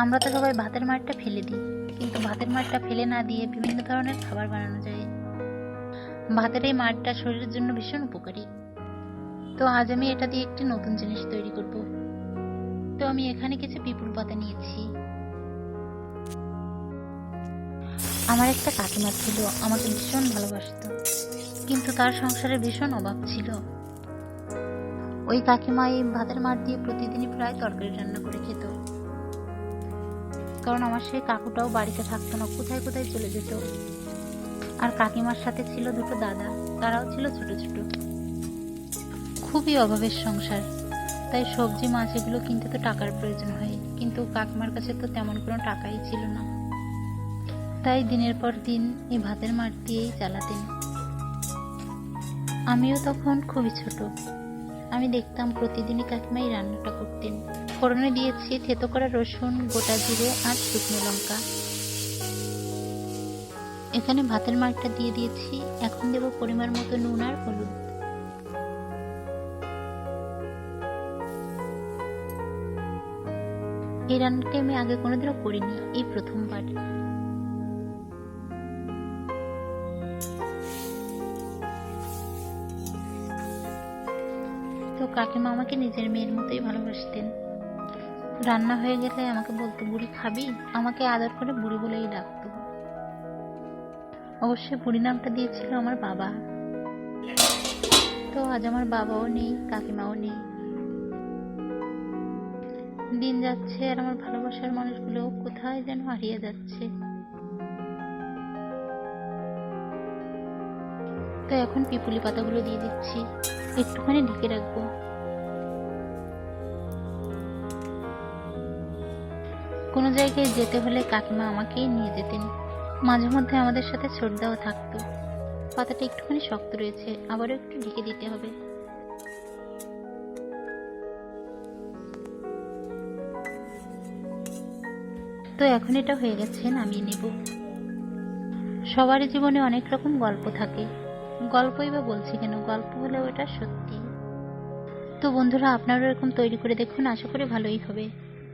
আমরা তো সবাই ভাতের মাড়টা ফেলে দিই, কিন্তু ভাতের মাড়টা ফেলে না দিয়ে বিভিন্ন ধরনের খাবার বানানো যায়। ভাতের এই মাড়টা শরীরের জন্য ভীষণ উপকারী। তো আজ আমি এটা দিয়ে একটি নতুন জিনিস তৈরি করব। তো আমি এখানে কিছু পিপুল পাতা নিয়েছি। আমার একটা কাকিমা ছিল, আমাকে ভীষণ ভালোবাসতো, কিন্তু তার সংসারে ভীষণ অভাব ছিল। ওই কাকিমা এই ভাতের মাড় দিয়ে প্রতিদিনই প্রায় তরকারি রান্না করে খেত, কারণ আমার সেই কাকুটাও বাড়িতে থাকতো না, কোথায় কোথায় চলে যেত। আর কাকিমার সাথে ছিল দুটো দাদা, তারাও ছিল ছোট ছোট। খুবই অভাবের সংসার, তাই সবজি মাছ এগুলো কিনতে তো টাকার প্রয়োজন হয়, কিন্তু কাকিমার কাছে তো তেমন কোনো টাকাই ছিল না, তাই দিনের পর দিন এই ভাতের মাড় দিয়েই চালাতেন। আমিও তখন খুবই ছোট, আমি দেখতাম প্রতিদিনই কাকিমাই রান্নাটা করতেন। ফোড়নে দিয়েছি থেতো করা রসুন, গোটা জিরে আর শুকনো লঙ্কা। এখানে ভাতের মাড়টা দিয়ে দিয়েছি। এখন দেব পরিমাণ মতো নুন আর হলুদ। এই রান্নাটি আমি আগে কোনোদিনও করিনি, এই প্রথমবার। তো কাকিমা আমাকে নিজের মেয়ের মতোই ভালোবাসতেন। রান্না হয়ে গেলে আমাকে বলতো, বুড়ি খাবি? আমাকে আদর করে বুড়ি বলেই ডাকতো। অবশ্যই বুড়ি নামটা দিয়েছিল আমার বাবা। তো আজ আমার বাবাও নেই, কাকিমাও নেই। দিন যাচ্ছে আর আমার ভালোবাসার মানুষগুলো কোথায় যেন হারিয়ে যাচ্ছে। তো এখন পিপুলি পাতাগুলো দিয়ে দিচ্ছি, একটুখানি ঢেকে রাখবো। কোনো জায়গায় যেতে হলে কাকিমা আমাকেই নিয়ে যেতেন। মাঝে মধ্যে আমাদের সাথে শ্রদ্ধাও থাকতো। পাতাটা একটুখানি শক্ত রয়েছে, আবারও একটু ঢেকে দিতে হবে। তো এখন এটা হয়ে গেছে, নামিয়ে নেব। সবারই জীবনে অনেক রকম গল্প থাকে, গল্পই বা বলছি কেন, গল্প হলেও এটা সত্যি। তো বন্ধুরা, আপনারাও এরকম তৈরি করে দেখুন, আশা করি ভালোই হবে।